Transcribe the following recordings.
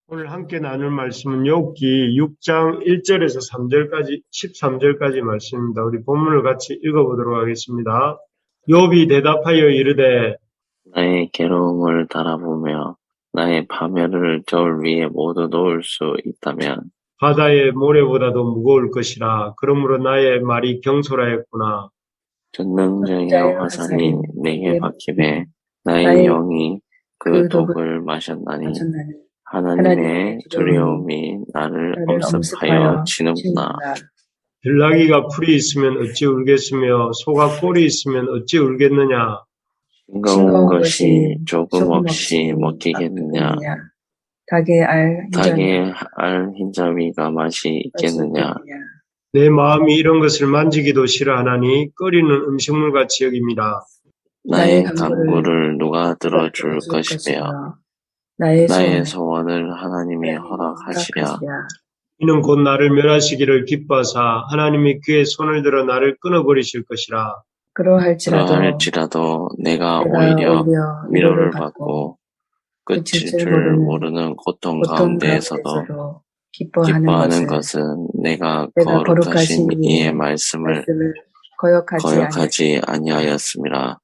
오늘 함께 나눌 말씀은 욥기 6장 1절에서 3절까지 13절까지 말씀입니다. 우리 본문을 같이 읽어보도록 하겠습니다. 욥이 대답하여 이르되 나의 괴로움을 달아보며 나의 파멸을 저울 위에 모두 놓을 수 있다면 바다의 모래보다도 무거울 것이라. 그러므로 나의 말이 경솔하였구나. 전능자의 화살이 내게 박히매 나의 영이 그 독을 마셨나니 하나님의 두려움이 나를 엄습하여 치는구나. 들나귀가 풀이 있으면 어찌 울겠으며 소가 꼴이 있으면 어찌 울겠느냐. 싱거운 것이 조금 없이 먹히겠느냐. 닭의 알 흰자위가 맛이 있겠느냐. 내 마음이 이런 것을 만지기도 싫어하나니 끓이는 음식물같이 여깁니다. 나의 간구를 누가 들어줄 것이며 나의 소원을 하나님이 허락하시랴. 이는 곧 나를 멸하시기를 기뻐하사 하나님이 그의 손을 들어 나를 끊어버리실 것이라. 그러할지라도 내가 오히려 위로를 받고 끝일 줄 모르는 고통 가운데에서도 기뻐하는 것은 내가 거룩하신 이의 말씀을 거역하지 아니하였음이라.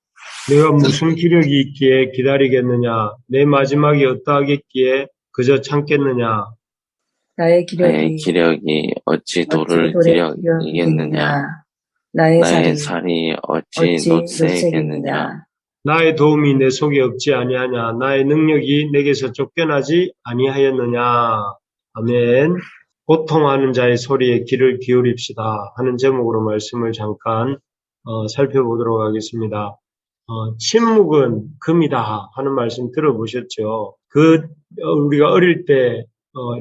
내가 무슨 기력이 있기에 기다리겠느냐. 내 마지막이 어떠하겠기에 그저 참겠느냐. 나의 기력이 어찌 돌을 기력이겠느냐. 나의 살이 어찌 놋새겠느냐. 나의 도움이 내 속에 없지 아니하냐. 나의 능력이 내게서 쫓겨나지 아니하였느냐. 아멘. 고통하는 자의 소리에 귀를 기울입시다 하는 제목으로 말씀을 잠깐 살펴보도록 하겠습니다. 침묵은 금이다 하는 말씀 들어보셨죠? 우리가 어릴 때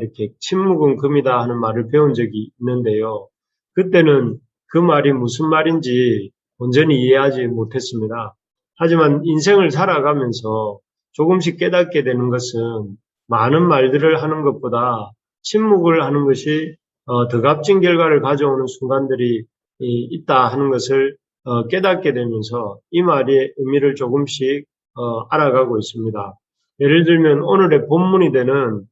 이렇게 침묵은 금이다 하는 말을 배운 적이 있는데요. 그때는 그 말이 무슨 말인지 온전히 이해하지 못했습니다. 하지만 인생을 살아가면서 조금씩 깨닫게 되는 것은 많은 말들을 하는 것보다 침묵을 하는 것이 더 값진 결과를 가져오는 순간들이 있다 하는 것을 깨닫게 되면서 이 말의 의미를 조금씩 알아가고 있습니다. 예를 들면 오늘의 본문이 되는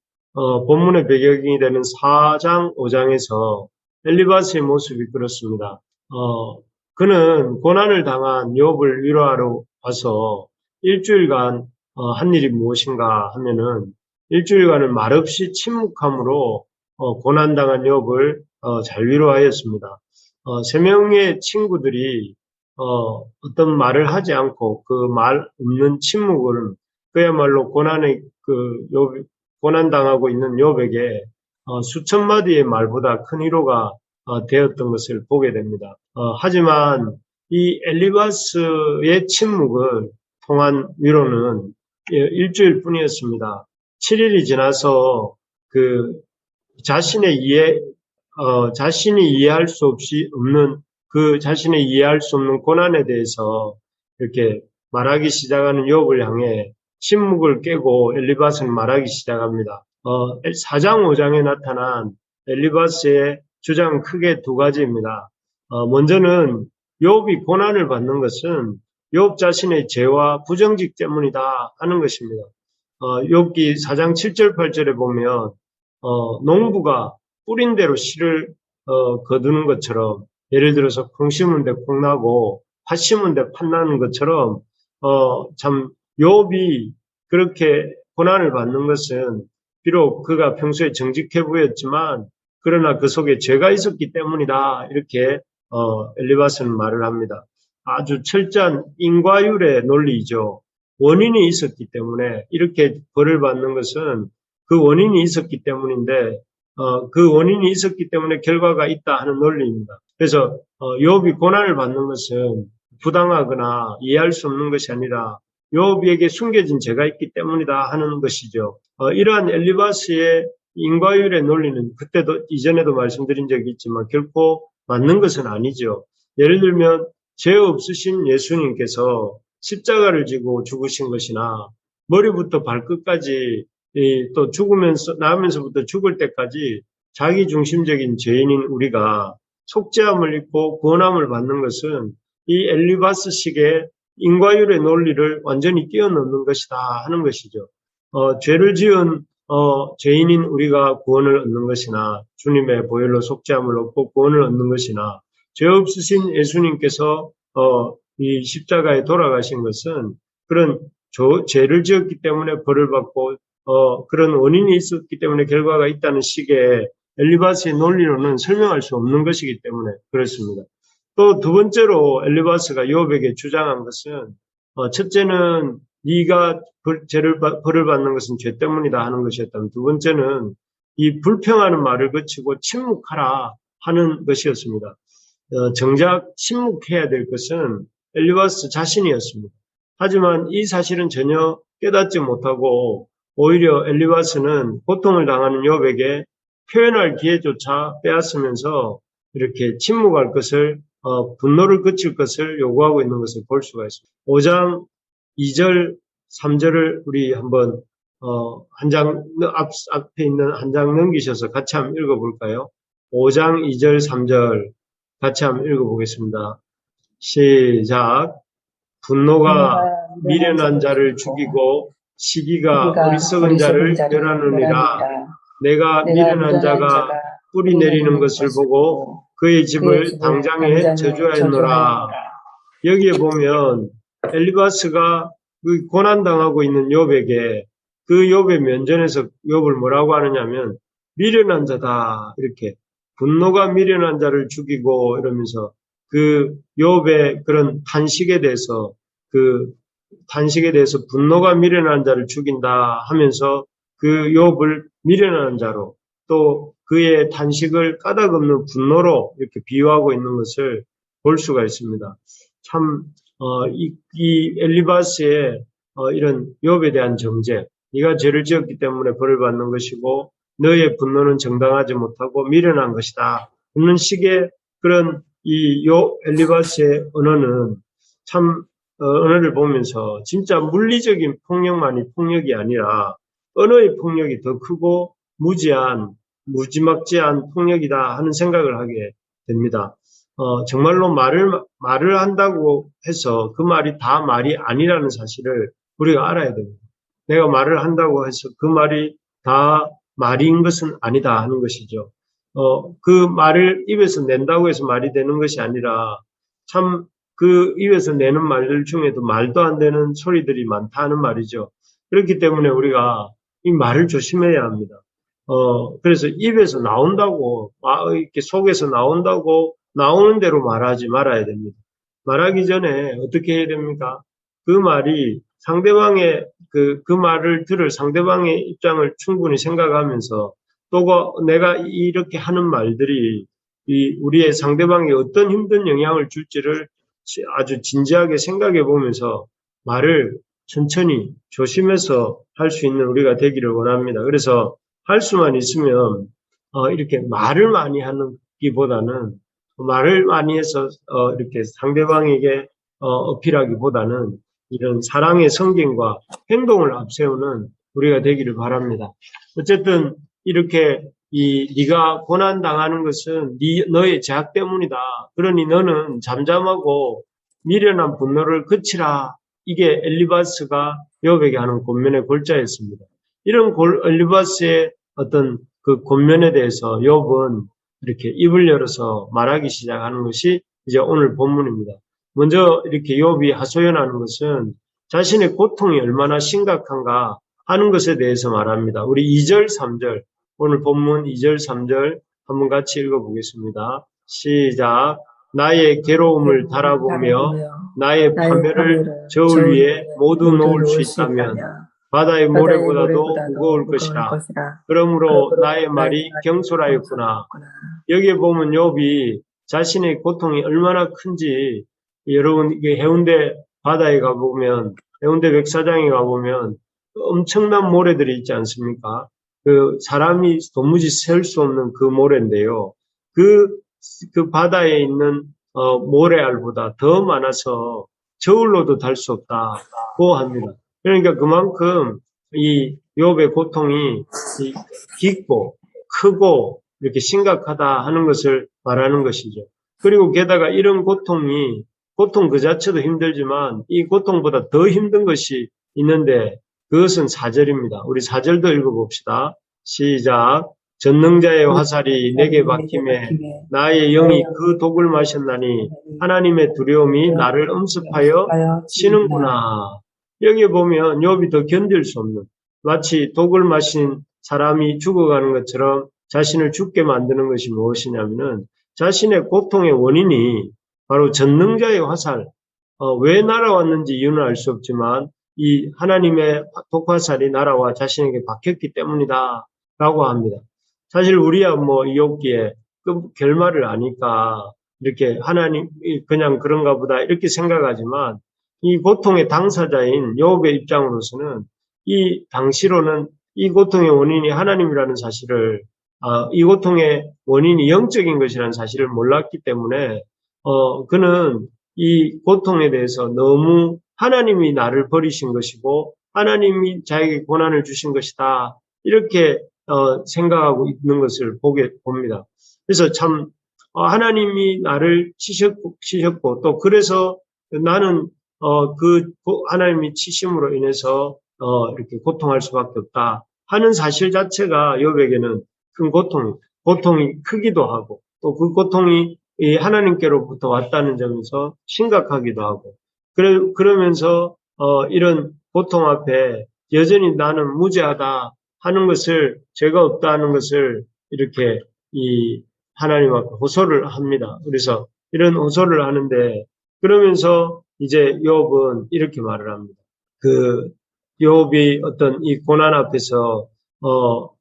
본문의 배경이 되는 4장 5장에서 엘리바스의 모습이 그렇습니다. 그는 고난을 당한 욥을 위로하러 와서 일주일간 한 일이 무엇인가 하면은 일주일간은 말없이 침묵함으로 고난당한 욥을 잘 위로하였습니다. 세 명의 친구들이 어떤 말을 하지 않고 그 말 없는 침묵을 그야말로 고난당하고 있는 욥에게 수천 마디의 말보다 큰 위로가 되었던 것을 보게 됩니다. 하지만 이 엘리바스의 침묵을 통한 위로는 일주일 뿐이었습니다. 7일이 지나서 자신이 이해할 수 없는 고난에 대해서 이렇게 말하기 시작하는 욥을 향해 침묵을 깨고 엘리바스는 말하기 시작합니다. 4장 5장에 나타난 엘리바스의 주장은 크게 두 가지입니다. 먼저는 욥이 고난을 받는 것은 욥 자신의 죄와 부정직 때문이다 하는 것입니다. 욥기 4장 7절 8절에 보면 농부가 뿌린 대로 씨를 거두는 것처럼, 예를 들어서 콩 심은 데 콩 나고 팥 심은 데 팥 나는 것처럼 참 욥이 그렇게 고난을 받는 것은 비록 그가 평소에 정직해 보였지만 그러나 그 속에 죄가 있었기 때문이다, 이렇게 엘리바스는 말을 합니다. 아주 철저한 인과율의 논리이죠. 원인이 있었기 때문에 이렇게 벌을 받는 것은 그 원인이 있었기 때문인데 그 원인이 있었기 때문에 결과가 있다 하는 논리입니다. 그래서 욥이 고난을 받는 것은 부당하거나 이해할 수 없는 것이 아니라 욥에게 숨겨진 죄가 있기 때문이다 하는 것이죠. 이러한 엘리바스의 인과율의 논리는 이전에도 말씀드린 적이 있지만 결코 맞는 것은 아니죠. 예를 들면 죄 없으신 예수님께서 십자가를 지고 죽으신 것이나 머리부터 발끝까지 또 나오면서부터 죽을 때까지 자기중심적인 죄인인 우리가 속죄함을 입고 구원함을 받는 것은 이 엘리바스식의 인과율의 논리를 완전히 뛰어넘는 것이다 하는 것이죠. 죄를 지은 죄인인 우리가 구원을 얻는 것이나 주님의 보혈로 속죄함을 얻고 구원을 얻는 것이나 죄 없으신 예수님께서 이 십자가에 돌아가신 것은 그런 죄를 지었기 때문에 벌을 받고 그런 원인이 있었기 때문에 결과가 있다는 식의 엘리바스의 논리로는 설명할 수 없는 것이기 때문에 그렇습니다. 또 두 번째로 엘리바스가 욥에게 주장한 것은 첫째는 네가 벌을 받는 것은 죄 때문이다 하는 것이었다면 두 번째는 이 불평하는 말을 그치고 침묵하라 하는 것이었습니다. 정작 침묵해야 될 것은 엘리바스 자신이었습니다. 하지만 이 사실은 전혀 깨닫지 못하고 오히려 엘리바스는 고통을 당하는 욥에게 표현할 기회조차 빼앗으면서 이렇게 침묵할 것을 분노를 그칠 것을 요구하고 있는 것을 볼 수가 있습니다. 5장 2절, 3절을 우리 한번 한 장 앞에 있는 한 장 넘기셔서 같이 한번 읽어볼까요? 5장 2절, 3절 같이 한번 읽어보겠습니다. 시작. 분노가 미련한 자를 죽이고 시기가 어리석은 자를 멸하느니라. 내가 미련한 자가 뿌리 내리는 것을 보고 그의 집을 당장에 저주하였노라. 여기에 보면 엘리바스가 그 고난당하고 있는 욥에게 그 욥의 면전에서 욥을 뭐라고 하느냐면 미련한 자다 이렇게 분노가 미련한 자를 죽이고 이러면서 그 욥의 그런 탄식에 대해서 분노가 미련한 자를 죽인다 하면서 그 욥을 미련한 자로 또 그의 탄식을 까닭없는 분노로 이렇게 비유하고 있는 것을 볼 수가 있습니다. 참 이 엘리바스의 이런 욥에 대한 정죄, 네가 죄를 지었기 때문에 벌을 받는 것이고 너의 분노는 정당하지 못하고 미련한 것이다. 그런 식의 그런 이 엘리바스의 언어는 참 언어를 보면서 진짜 물리적인 폭력만이 폭력이 아니라 언어의 폭력이 더 크고 무지막지한 폭력이다 하는 생각을 하게 됩니다. 정말로 말을 한다고 해서 그 말이 다 말이 아니라는 사실을 우리가 알아야 됩니다. 내가 말을 한다고 해서 그 말이 다 말인 것은 아니다 하는 것이죠. 그 말을 입에서 낸다고 해서 말이 되는 것이 아니라 참 그 입에서 내는 말들 중에도 말도 안 되는 소리들이 많다 하는 말이죠. 그렇기 때문에 우리가 이 말을 조심해야 합니다. 그래서 입에서 나온다고, 이렇게 속에서 나온다고 나오는 대로 말하지 말아야 됩니다. 말하기 전에 어떻게 해야 됩니까? 그 말이 상대방의 그 말을 들을 상대방의 입장을 충분히 생각하면서 또 내가 이렇게 하는 말들이 우리의 상대방에 어떤 힘든 영향을 줄지를 아주 진지하게 생각해 보면서 말을 천천히 조심해서 할 수 있는 우리가 되기를 원합니다. 그래서 할 수만 있으면 이렇게 말을 많이 하기보다는 말을 많이 해서 이렇게 상대방에게 어필하기보다는 이런 사랑의 성경과 행동을 앞세우는 우리가 되기를 바랍니다. 어쨌든 이렇게 네가 고난 당하는 것은 너의 죄악 때문이다. 그러니 너는 잠잠하고 미련한 분노를 그치라. 이게 엘리바스가 욥에게 하는 권면의 골자였습니다. 이런 엘리바스의 어떤 그 권면에 대해서 욥은 이렇게 입을 열어서 말하기 시작하는 것이 이제 오늘 본문입니다. 먼저 이렇게 욥이 하소연하는 것은 자신의 고통이 얼마나 심각한가 하는 것에 대해서 말합니다. 우리 2절, 3절, 오늘 본문 2절, 3절 한번 같이 읽어보겠습니다. 시작. 나의 괴로움을 달아보며 나의 파멸을 저울 위에 모두 놓을 수 있다면 바다의 모래보다도 무거울 것이라. 그러므로 나의 말이 경솔하였구나. 여기에 보면 욥이 자신의 고통이 얼마나 큰지 여러분 이게 해운대 바다에 가보면 해운대 백사장에 가보면 엄청난 모래들이 있지 않습니까? 그 사람이 도무지 셀 수 없는 그 모래인데요. 그 바다에 있는 모래알보다 더 많아서 저울로도 달 수 없다고 합니다. 그러니까 그만큼 이 욥의 고통이 깊고 크고 이렇게 심각하다 하는 것을 말하는 것이죠. 그리고 게다가 이런 고통 그 자체도 힘들지만 이 고통보다 더 힘든 것이 있는데 그것은 4절입니다. 우리 4절도 읽어봅시다. 시작. 전능자의 화살이 내게 박힘에 나의 영이 그 독을 마셨나니 하나님의 두려움이 나를 엄습하여 치는구나. 여기 보면 욥이 더 견딜 수 없는, 마치 독을 마신 사람이 죽어가는 것처럼 자신을 죽게 만드는 것이 무엇이냐면은 자신의 고통의 원인이 바로 전능자의 화살, 왜 날아왔는지 이유는 알 수 없지만 이 하나님의 독화살이 날아와 자신에게 박혔기 때문이다 라고 합니다. 사실 우리야 뭐 욥기에 그 결말을 아니까 이렇게 하나님 그냥 그런가 보다 이렇게 생각하지만 이 고통의 당사자인 욥의 입장으로서는 이 당시로는 이 고통의 원인이 하나님이라는 사실을, 이 고통의 원인이 영적인 것이라는 사실을 몰랐기 때문에 그는 이 고통에 대해서 너무 하나님이 나를 버리신 것이고 하나님이 자에게 고난을 주신 것이다 이렇게 생각하고 있는 것을 봅니다. 그래서 참 하나님이 나를 치셨고 또 그래서 나는 하나님이 치심으로 인해서 이렇게 고통할 수밖에 없다 하는 사실 자체가 욥에게는 큰 고통이 크기도 하고 또 그 고통이 이 하나님께로부터 왔다는 점에서 심각하기도 하고 그러면서 이런 고통 앞에 여전히 나는 무죄하다 하는 것을, 죄가 없다 하는 것을 이렇게 이 하나님 앞에 호소를 합니다. 그래서 이런 호소를 하는데 그러면서 이제 욥은 이렇게 말을 합니다. 그 욥이 어떤 이 고난 앞에서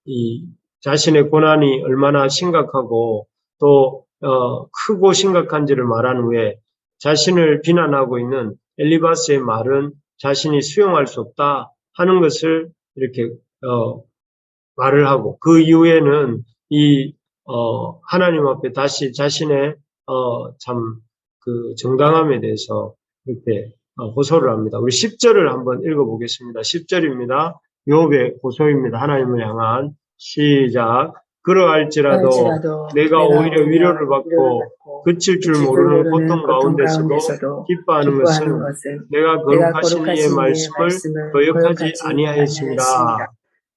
이 자신의 고난이 얼마나 심각하고 또 크고 심각한지를 말한 후에 자신을 비난하고 있는 엘리바스의 말은 자신이 수용할 수 없다 하는 것을 이렇게 말을 하고 그 이후에는 이 하나님 앞에 다시 자신의 참 그 정당함에 대해서 이렇게 호소를 합니다. 우리 10절을 한번 읽어보겠습니다. 10절입니다. 욥의 호소입니다. 하나님을 향한 시작. 그러할지라도 내가 오히려 위로를 받고 그칠 줄 모르는 고통 가운데서도 기뻐하는 것은 내가 거룩하신 이의 말씀을 거역하지 아니하였습니다.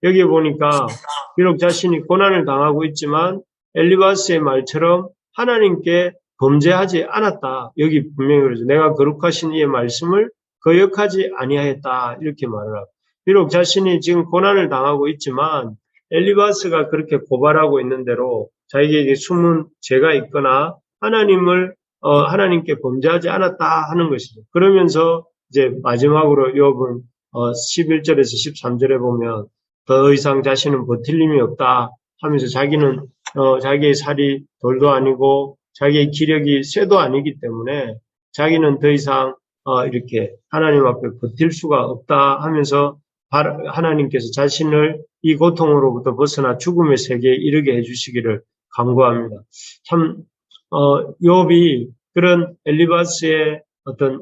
여기 보니까 비록 자신이 고난을 당하고 있지만 엘리바스의 말처럼 하나님께 범죄하지 않았다. 여기 분명히 그러죠. 내가 거룩하신 이의 말씀을 거역하지 아니하였다. 이렇게 말을 하고. 비록 자신이 지금 고난을 당하고 있지만 엘리바스가 그렇게 고발하고 있는 대로 자기에게 숨은 죄가 있거나 하나님께 범죄하지 않았다 하는 것이죠. 그러면서 이제 마지막으로 욥은 11절에서 13절에 보면 더 이상 자신은 버틸 힘이 없다 하면서 자기는 자기의 살이 돌도 아니고 자기의 기력이 쇠도 아니기 때문에 자기는 더 이상 이렇게 하나님 앞에 버틸 수가 없다 하면서 하나님께서 자신을 이 고통으로부터 벗어나 죽음의 세계에 이르게 해주시기를 간구합니다. 참 욥이 그런 엘리바스의 어떤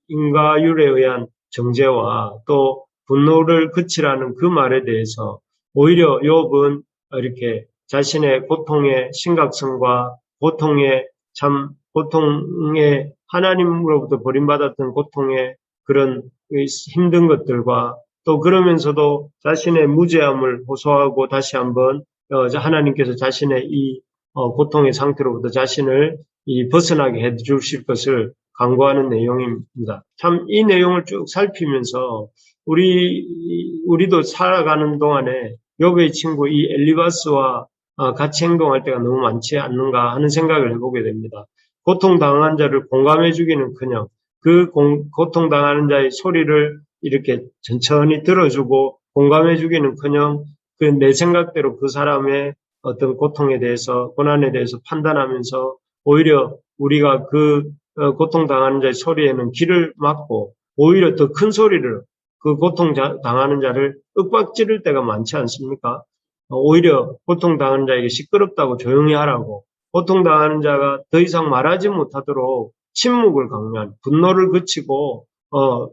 인과율에 의한 정죄와 또 분노를 그치라는 그 말에 대해서 오히려 욥은 이렇게 자신의 고통의 심각성과 고통의 하나님으로부터 버림받았던 고통의 그런 힘든 것들과 또 그러면서도 자신의 무죄함을 호소하고 다시 한번 하나님께서 자신의 이 고통의 상태로부터 자신을 벗어나게 해 주실 것을 간구하는 내용입니다. 참 이 내용을 쭉 살피면서 우리도 살아가는 동안에 욥의 친구 이 엘리바스와 같이 행동할 때가 너무 많지 않는가 하는 생각을 해보게 됩니다. 고통당한 자를 공감해주기는커녕 그 고통당하는 자의 소리를 이렇게 천천히 들어주고 공감해주기는커녕 그 내 생각대로 그 사람의 어떤 고통에 대해서 고난에 대해서 판단하면서 오히려 우리가 그 고통당하는 자의 소리에는 귀를 막고 오히려 더 큰 소리를 그 고통당하는 자를 윽박지를 때가 많지 않습니까? 오히려 고통당하는 자에게 시끄럽다고 조용히 하라고 고통당하는 자가 더 이상 말하지 못하도록 침묵을 강요한 분노를 그치고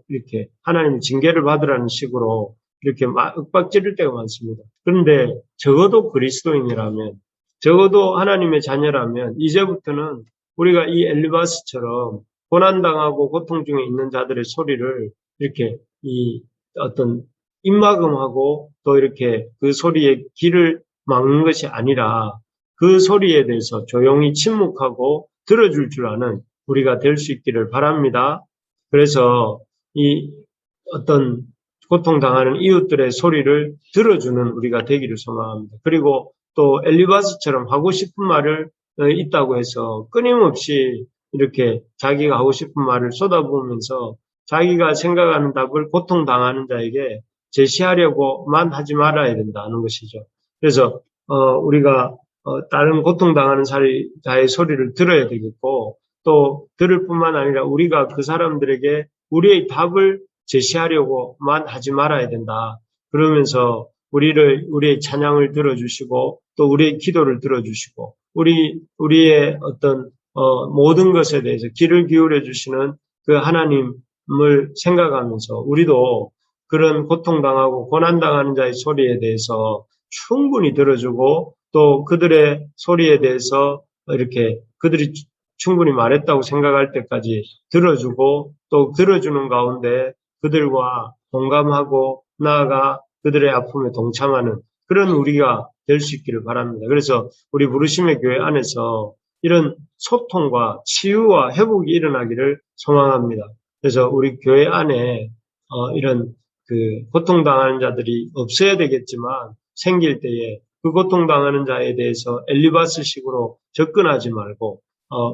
이렇게 하나님의 징계를 받으라는 식으로 이렇게 윽박지를 때가 많습니다. 그런데 적어도 그리스도인이라면 적어도 하나님의 자녀라면 이제부터는 우리가 이 엘리바스처럼 고난당하고 고통 중에 있는 자들의 소리를 이렇게 어떤 입막음하고 또 이렇게 그 소리에 귀를 막는 것이 아니라 그 소리에 대해서 조용히 침묵하고 들어줄 줄 아는 우리가 될 수 있기를 바랍니다. 그래서 이 어떤 고통당하는 이웃들의 소리를 들어주는 우리가 되기를 소망합니다. 그리고 또 엘리바스처럼 하고 싶은 말을 있다고 해서 끊임없이 이렇게 자기가 하고 싶은 말을 쏟아부으면서 자기가 생각하는 답을 고통당하는 자에게 제시하려고만 하지 말아야 된다는 것이죠. 그래서 우리가 다른 고통당하는 자의 소리를 들어야 되겠고 또 들을 뿐만 아니라 우리가 그 사람들에게 우리의 답을 제시하려고만 하지 말아야 된다. 그러면서 우리의 찬양을 들어주시고 또 우리의 기도를 들어주시고 우리의 어떤 모든 것에 대해서 귀를 기울여 주시는 그 하나님을 생각하면서 우리도 그런 고통당하고 고난당하는 자의 소리에 대해서 충분히 들어주고 또 그들의 소리에 대해서 이렇게 그들이 충분히 말했다고 생각할 때까지 들어주고 또 들어주는 가운데 그들과 공감하고 나아가 그들의 아픔에 동참하는 그런 우리가 될 수 있기를 바랍니다. 그래서 우리 부르심의 교회 안에서 이런 소통과 치유와 회복이 일어나기를 소망합니다. 그래서 우리 교회 안에 이런 그 고통당하는 자들이 없어야 되겠지만 생길 때에 그 고통당하는 자에 대해서 엘리바스식으로 접근하지 말고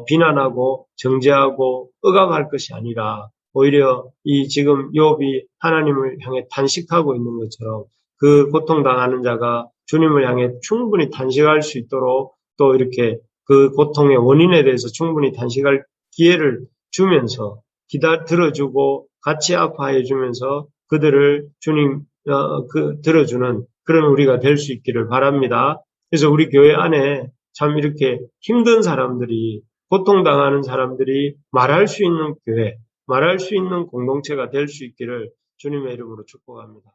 비난하고 정죄하고 억압할 것이 아니라 오히려 이 지금 욥이 하나님을 향해 탄식하고 있는 것처럼 그 고통당하는 자가 주님을 향해 충분히 탄식할 수 있도록 또 이렇게 그 고통의 원인에 대해서 충분히 탄식할 기회를 주면서 들어주고 같이 아파해 주면서 그들을 주님 들어주는 그런 우리가 될 수 있기를 바랍니다. 그래서 우리 교회 안에 참 이렇게 힘든 사람들이 고통당하는 사람들이 말할 수 있는 교회, 말할 수 있는 공동체가 될 수 있기를 주님의 이름으로 축복합니다.